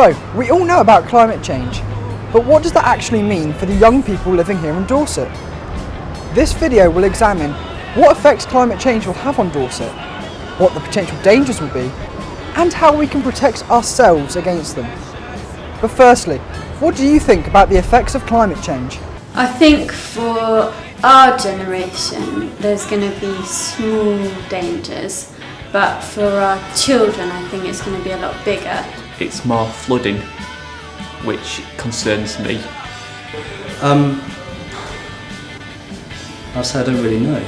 So, we all know about climate change, but what does that actually mean for the young people living here in Dorset? This video will examine what effects climate change will have on Dorset, what the potential dangers will be, and how we can protect ourselves against them. But firstly, what do you think about the effects of climate change? I think for our generation there's going to be small dangers, but for our children I think it's going to be a lot bigger. It's more flooding, which concerns me. I'll say I don't really know.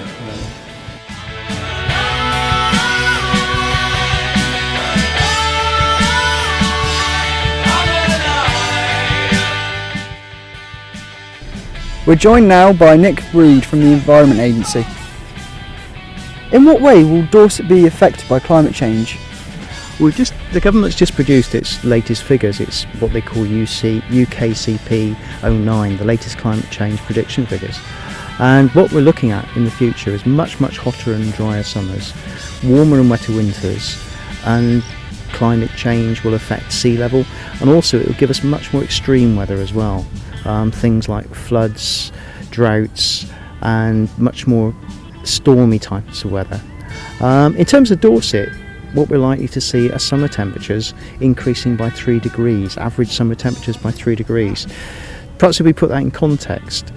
We're joined now by Nick Breed from the Environment Agency. In what way will Dorset be affected by climate change? The government's just produced its latest figures. It's what they call UKCP 09, the latest climate change prediction figures. And what we're looking at in the future is much hotter and drier summers, warmer and wetter winters, and climate change will affect sea level, and also it will give us much more extreme weather as well. Things like floods, droughts, and much more stormy types of weather. In terms of Dorset, what we're likely to see are summer temperatures increasing by 3 degrees, average summer temperatures by 3 degrees. Perhaps if we put that in context,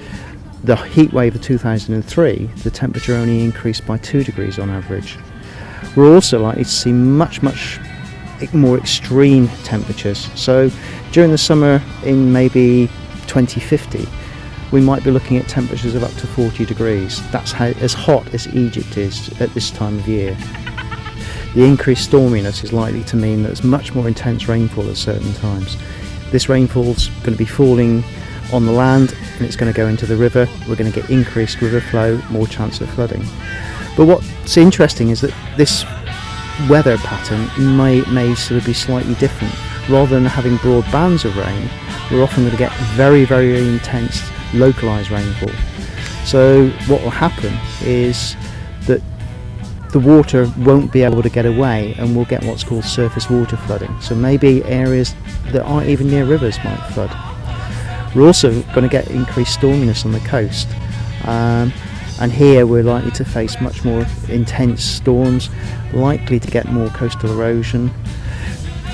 the heat wave of 2003, the temperature only increased by 2 degrees on average. We're also likely to see much more extreme temperatures. So during the summer in maybe 2050, we might be looking at temperatures of up to 40 degrees. That's as hot as Egypt is at this time of year. The increased storminess is likely to mean that there's much more intense rainfall at certain times. This rainfall's going to be falling on the land and it's going to go into the river. We're going to get increased river flow, more chance of flooding. But what's interesting is that this weather pattern may sort of be slightly different. Rather than having broad bands of rain, we're often going to get very intense localised rainfall. So what will happen is that the water won't be able to get away and we'll get what's called surface water flooding. So maybe areas that aren't even near rivers might flood. We're also going to get increased storminess on the coast, and here we're likely to face much more intense storms, likely to get more coastal erosion.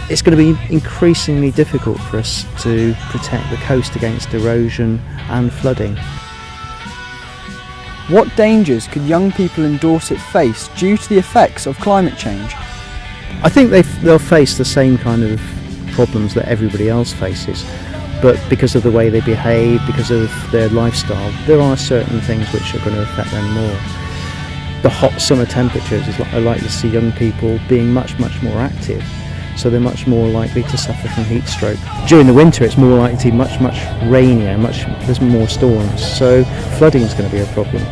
It's going to be increasingly difficult for us to protect the coast against erosion and flooding. What dangers could young people in Dorset face due to the effects of climate change? I think they'll face the same kind of problems that everybody else faces, but because of the way they behave, because of their lifestyle, there are certain things which are going to affect them more. The hot summer temperatures are likely to see young people being much more active, so they're much more likely to suffer from heat stroke. During the winter it's more likely to be much rainier, there's more storms, so flooding is going to be a problem.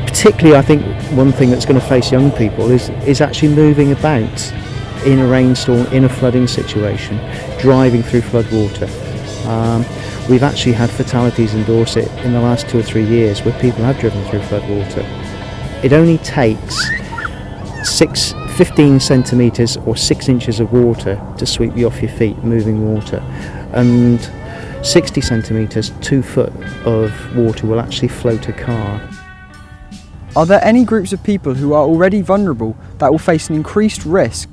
Particularly I think one thing that's going to face young people is actually moving about in a rainstorm, in a flooding situation, driving through flood water. We've actually had fatalities in Dorset in the last 2 or 3 years where people have driven through flood water. It only takes 15 centimetres or 6 inches of water to sweep you off your feet, moving water, and 60 centimetres, 2 foot of water will actually float a car. Are there any groups of people who are already vulnerable that will face an increased risk?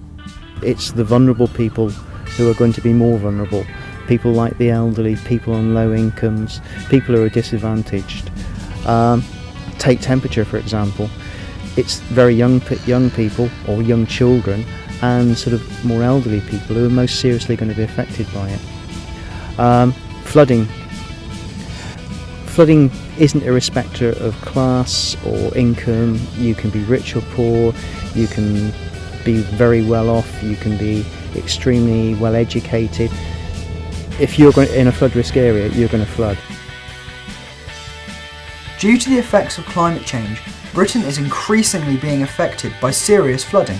It's the vulnerable people who are going to be more vulnerable. People like the elderly, people on low incomes, people who are disadvantaged. Take temperature for example. It's very young people or young children and sort of more elderly people who are most seriously going to be affected by it. Flooding isn't a respecter of class or income. You can be rich or poor, you can be very well off, you can be extremely well educated. If you're in a flood risk area, you're going to flood. Due to the effects of climate change, Britain is increasingly being affected by serious flooding.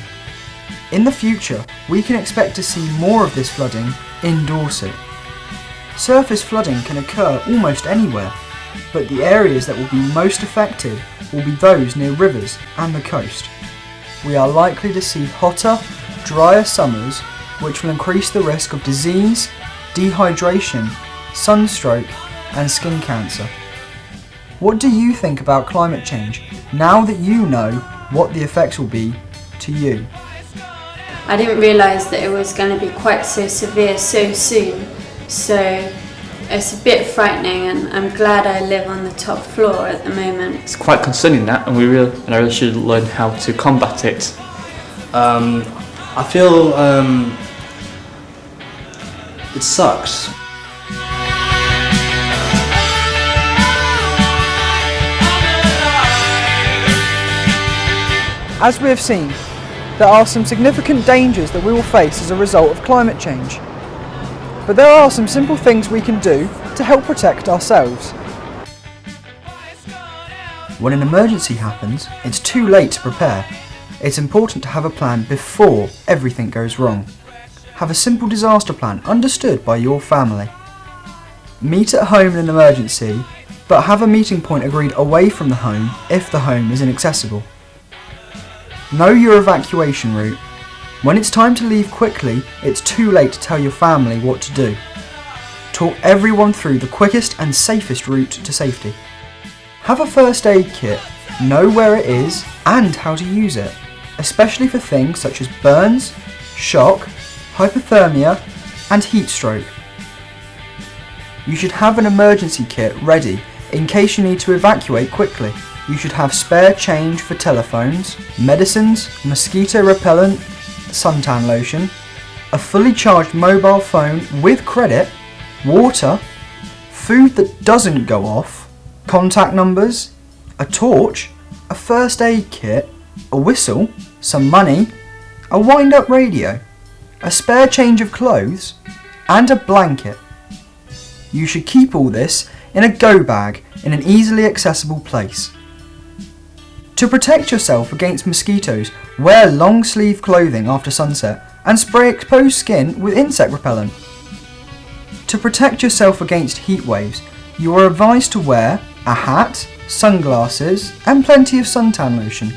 In the future, we can expect to see more of this flooding in Dorset. Surface flooding can occur almost anywhere, but the areas that will be most affected will be those near rivers and the coast. We are likely to see hotter, drier summers which will increase the risk of disease, dehydration, sunstroke and skin cancer. What do you think about climate change now that you know what the effects will be to you? I didn't realise that it was going to be quite so severe so soon, so it's a bit frightening, and I'm glad I live on the top floor at the moment. It's quite concerning that, and I really should learn how to combat it. I feel it sucks. As we have seen, there are some significant dangers that we will face as a result of climate change. But there are some simple things we can do to help protect ourselves. When an emergency happens, it's too late to prepare. It's important to have a plan before everything goes wrong. Have a simple disaster plan understood by your family. Meet at home in an emergency, but have a meeting point agreed away from the home if the home is inaccessible. Know your evacuation route. When it's time to leave quickly, it's too late to tell your family what to do. Talk everyone through the quickest and safest route to safety. Have a first aid kit, know where it is and how to use it, especially for things such as burns, shock, hypothermia and heat stroke. You should have an emergency kit ready in case you need to evacuate quickly. You should have spare change for telephones, medicines, mosquito repellent, suntan lotion, a fully charged mobile phone with credit, water, food that doesn't go off, contact numbers, a torch, a first aid kit, a whistle, some money, a wind-up radio, a spare change of clothes, and a blanket. You should keep all this in a go bag in an easily accessible place. To protect yourself against mosquitoes, wear long sleeve clothing after sunset and spray exposed skin with insect repellent. To protect yourself against heat waves, you are advised to wear a hat, sunglasses and plenty of suntan lotion.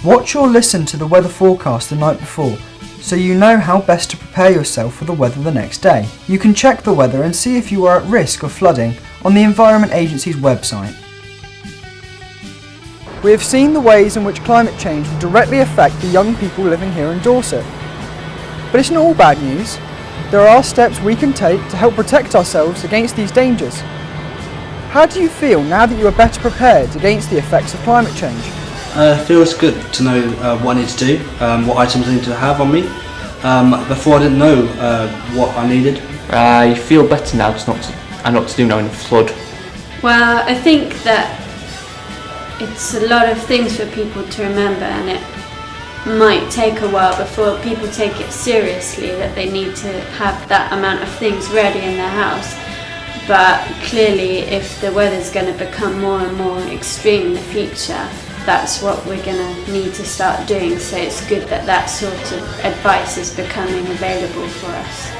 Watch or listen to the weather forecast the night before so you know how best to prepare yourself for the weather the next day. You can check the weather and see if you are at risk of flooding on the Environment Agency's website. We have seen the ways in which climate change will directly affect the young people living here in Dorset. But it's not all bad news. There are steps we can take to help protect ourselves against these dangers. How do you feel now that you are better prepared against the effects of climate change? It feels good to know what I need to do, what items I need to have on me. Before I didn't know what I needed. I feel better now I know what to do now in a flood. Well, I think that it's a lot of things for people to remember, and it might take a while before people take it seriously that they need to have that amount of things ready in their house. But clearly, if the weather's going to become more and more extreme in the future, that's what we're going to need to start doing. So it's good that that sort of advice is becoming available for us.